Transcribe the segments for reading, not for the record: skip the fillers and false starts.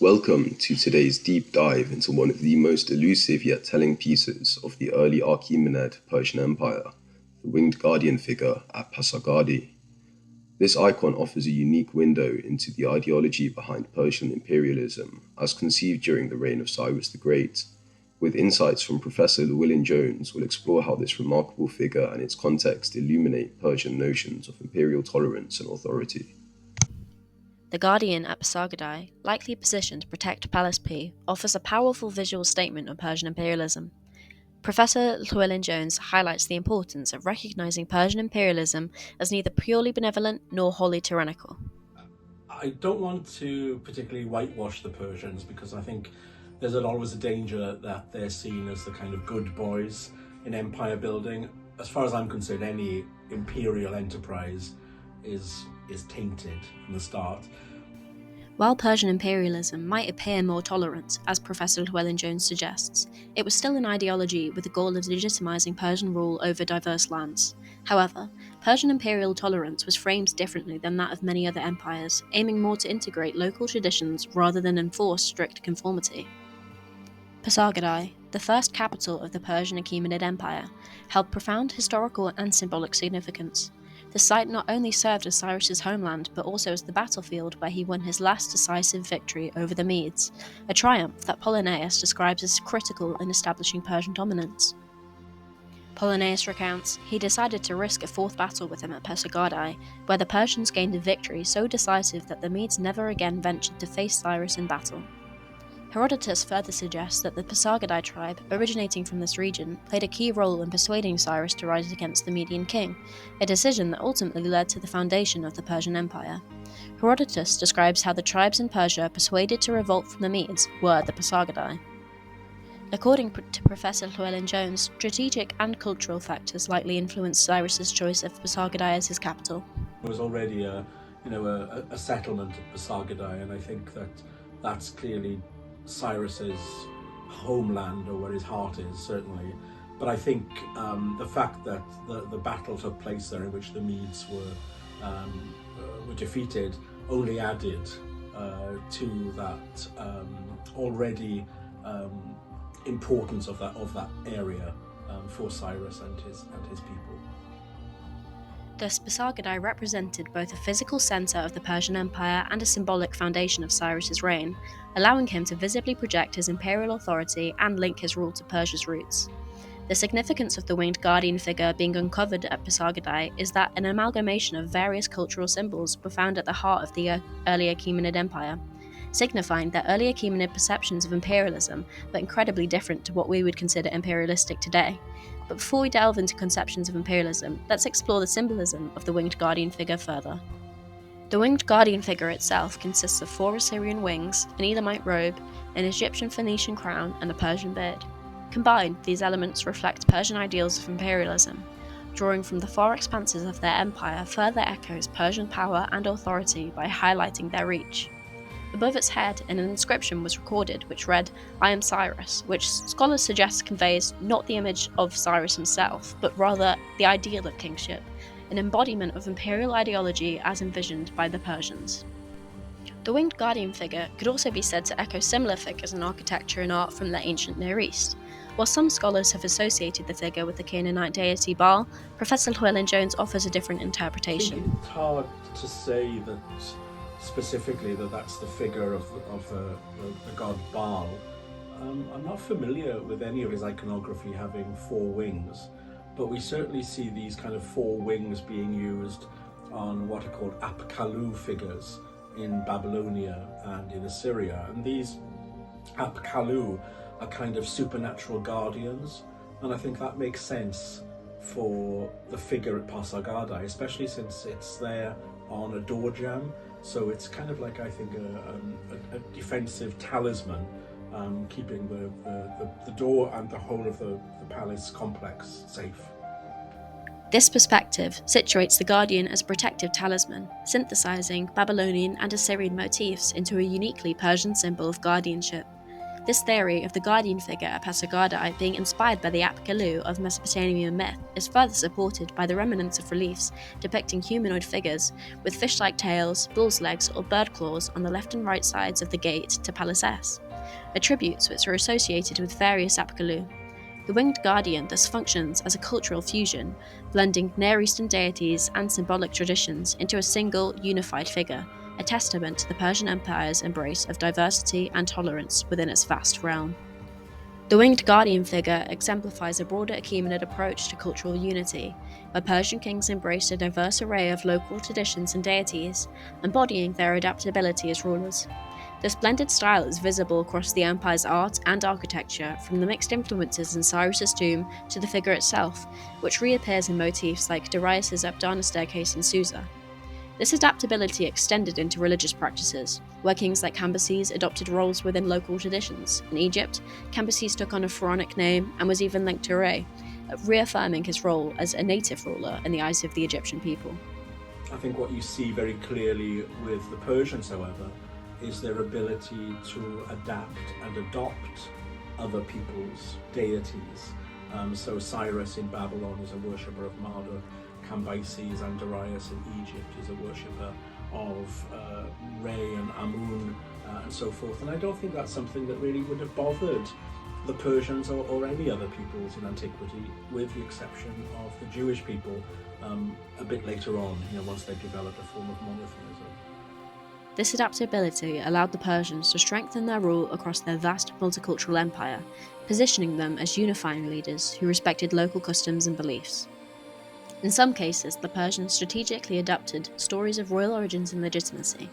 Welcome to today's deep dive into one of the most elusive yet telling pieces of the early Achaemenid Persian Empire, the winged guardian figure at Pasargadae. This icon offers a unique window into the ideology behind Persian imperialism as conceived during the reign of Cyrus the Great. With insights from Professor Llewellyn-Jones, we'll explore how this remarkable figure and its context illuminate Persian notions of imperial tolerance and authority. The Guardian at Pasargadae, likely positioned to protect Palace P, offers a powerful visual statement on Persian imperialism. Professor Llewellyn-Jones highlights the importance of recognizing Persian imperialism as neither purely benevolent nor wholly tyrannical. I don't want to particularly whitewash the Persians because I think there's always a danger that they're seen as the kind of good boys in empire building. As far as I'm concerned, any imperial enterprise is tainted from the start. While Persian imperialism might appear more tolerant, as Professor Llewellyn-Jones suggests, it was still an ideology with the goal of legitimizing Persian rule over diverse lands. However, Persian imperial tolerance was framed differently than that of many other empires, aiming more to integrate local traditions rather than enforce strict conformity. Pasargadae, the first capital of the Persian Achaemenid Empire, held profound historical and symbolic significance. The site not only served as Cyrus's homeland, but also as the battlefield where he won his last decisive victory over the Medes, a triumph that Apollonius describes as critical in establishing Persian dominance. Apollonius recounts, he decided to risk a fourth battle with him at Pasargadae, where the Persians gained a victory so decisive that the Medes never again ventured to face Cyrus in battle. Herodotus further suggests that the Pasargadae tribe, originating from this region, played a key role in persuading Cyrus to rise against the Median king, a decision that ultimately led to the foundation of the Persian Empire. Herodotus describes how the tribes in Persia persuaded to revolt from the Medes were the Pasargadae. According to Professor Llewellyn-Jones, strategic and cultural factors likely influenced Cyrus's choice of Pasargadae as his capital. There was already a settlement at Pasargadae, and I think that's clearly Cyrus's homeland, or where his heart is, certainly. But I think the fact that the battle took place there in which the Medes were defeated only added to that already importance of that area for Cyrus and his people. Thus, Pasargadae represented both a physical centre of the Persian Empire and a symbolic foundation of Cyrus's reign, allowing him to visibly project his imperial authority and link his rule to Persia's roots. The significance of the winged guardian figure being uncovered at Pasargadae is that an amalgamation of various cultural symbols were found at the heart of the early Achaemenid Empire, signifying that early Achaemenid perceptions of imperialism were incredibly different to what we would consider imperialistic today. But before we delve into conceptions of imperialism, let's explore the symbolism of the winged guardian figure further. The winged guardian figure itself consists of 4 Assyrian wings, an Elamite robe, an Egyptian Phoenician crown, and a Persian beard. Combined, these elements reflect Persian ideals of imperialism. Drawing from the far expanses of their empire further echoes Persian power and authority by highlighting their reach. Above its head, an inscription was recorded which read, "I am Cyrus," which scholars suggest conveys not the image of Cyrus himself, but rather the ideal of kingship, an embodiment of imperial ideology as envisioned by the Persians. The winged guardian figure could also be said to echo similar figures in architecture and art from the ancient Near East. While some scholars have associated the figure with the Canaanite deity Baal, Professor Llewellyn-Jones offers a different interpretation. I think it's hard to say that specifically that's the figure of the god Baal. I'm not familiar with any of his iconography having 4 wings, but we certainly see these kind of 4 wings being used on what are called apkallu figures in Babylonia and in Assyria. And these apkallu are kind of supernatural guardians, and I think that makes sense for the figure at Pasargadae, especially since it's there on a door jamb. So it's kind of like, I think, a defensive talisman, keeping the door and the whole of the palace complex safe. This perspective situates the guardian as a protective talisman, synthesizing Babylonian and Assyrian motifs into a uniquely Persian symbol of guardianship. This theory of the guardian figure at Pasargadae being inspired by the Apkallu of Mesopotamian myth is further supported by the remnants of reliefs depicting humanoid figures with fish-like tails, bull's legs, or bird claws on the left and right sides of the gate to Palisades, attributes which are associated with various Apkallu. The winged guardian thus functions as a cultural fusion, blending Near Eastern deities and symbolic traditions into a single, unified figure, a testament to the Persian Empire's embrace of diversity and tolerance within its vast realm. The winged guardian figure exemplifies a broader Achaemenid approach to cultural unity, where Persian kings embraced a diverse array of local traditions and deities, embodying their adaptability as rulers. This blended style is visible across the empire's art and architecture, from the mixed influences in Cyrus's tomb to the figure itself, which reappears in motifs like Darius's Abdana staircase in Susa. This adaptability extended into religious practices, where kings like Cambyses adopted roles within local traditions. In Egypt, Cambyses took on a pharaonic name and was even linked to Re, reaffirming his role as a native ruler in the eyes of the Egyptian people. I think what you see very clearly with the Persians, however, is their ability to adapt and adopt other people's deities. So Cyrus in Babylon is a worshipper of Marduk, Cambyses and Darius in Egypt is a worshipper of Re and Amun and so forth. And I don't think that's something that really would have bothered the Persians or any other peoples in antiquity, with the exception of the Jewish people a bit later on, once they've developed a form of monotheism. This adaptability allowed the Persians to strengthen their rule across their vast multicultural empire, positioning them as unifying leaders who respected local customs and beliefs. In some cases, the Persians strategically adapted stories of royal origins and legitimacy.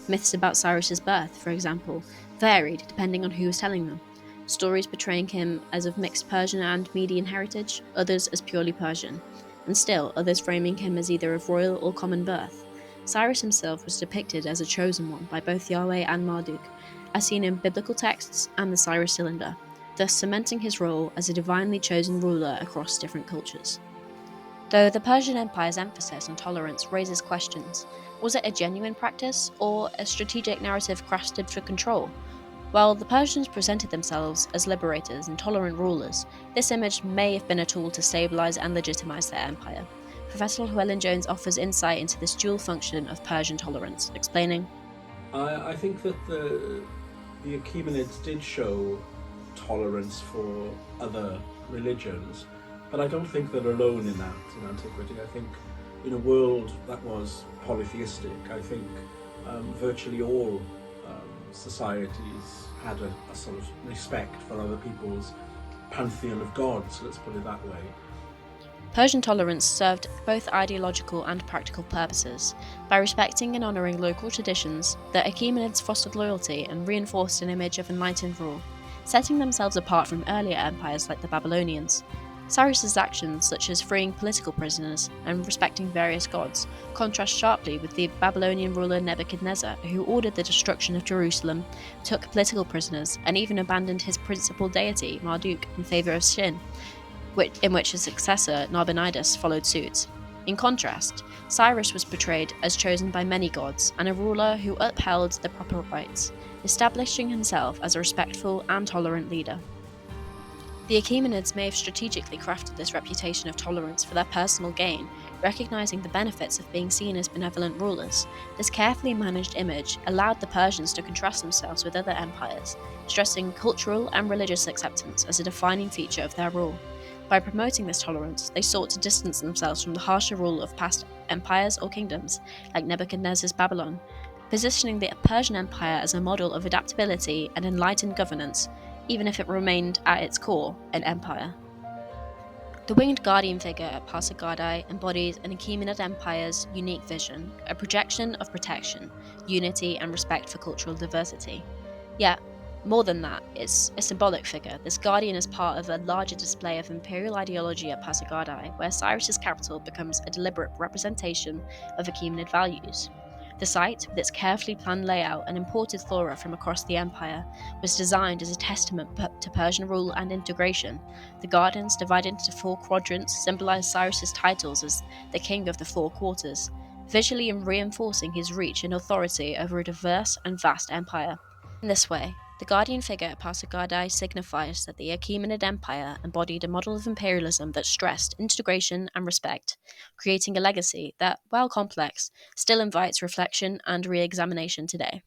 Myths about Cyrus's birth, for example, varied depending on who was telling them. Stories portraying him as of mixed Persian and Median heritage, others as purely Persian, and still others framing him as either of royal or common birth. Cyrus himself was depicted as a chosen one by both Yahweh and Marduk, as seen in biblical texts and the Cyrus cylinder, thus cementing his role as a divinely chosen ruler across different cultures. Though the Persian Empire's emphasis on tolerance raises questions, was it a genuine practice or a strategic narrative crafted for control? While the Persians presented themselves as liberators and tolerant rulers, this image may have been a tool to stabilize and legitimize their empire. Professor Llewellyn-Jones offers insight into this dual function of Persian tolerance, explaining, I think that the Achaemenids did show tolerance for other religions, but I don't think they're alone in that in antiquity. I think in a world that was polytheistic, I think virtually all societies had a sort of respect for other people's pantheon of gods, let's put it that way. Persian tolerance served both ideological and practical purposes. By respecting and honouring local traditions, the Achaemenids fostered loyalty and reinforced an image of enlightened rule, setting themselves apart from earlier empires like the Babylonians. Cyrus's actions, such as freeing political prisoners and respecting various gods, contrast sharply with the Babylonian ruler Nebuchadnezzar, who ordered the destruction of Jerusalem, took political prisoners, and even abandoned his principal deity, Marduk, in favour of Sin, in which his successor, Nabonidus, followed suit. In contrast, Cyrus was portrayed as chosen by many gods and a ruler who upheld the proper rights, establishing himself as a respectful and tolerant leader. The Achaemenids may have strategically crafted this reputation of tolerance for their personal gain, recognizing the benefits of being seen as benevolent rulers. This carefully managed image allowed the Persians to contrast themselves with other empires, stressing cultural and religious acceptance as a defining feature of their rule. By promoting this tolerance, they sought to distance themselves from the harsher rule of past empires or kingdoms, like Nebuchadnezzar's Babylon, positioning the Persian Empire as a model of adaptability and enlightened governance, even if it remained at its core an empire. The winged guardian figure at Pasargadae embodies an Achaemenid empire's unique vision, a projection of protection, unity, and respect for cultural diversity. Yet, more than that, it's a symbolic figure. This guardian is part of a larger display of imperial ideology at Pasargadae, where Cyrus's capital becomes a deliberate representation of Achaemenid values. The site, with its carefully planned layout and imported flora from across the empire, was designed as a testament to Persian rule and integration. The gardens, divided into 4 quadrants, symbolize Cyrus's titles as the king of the 4 quarters, visually reinforcing his reach and authority over a diverse and vast empire. In this way, the guardian figure at Pasargadae signifies that the Achaemenid Empire embodied a model of imperialism that stressed integration and respect, creating a legacy that, while complex, still invites reflection and re-examination today.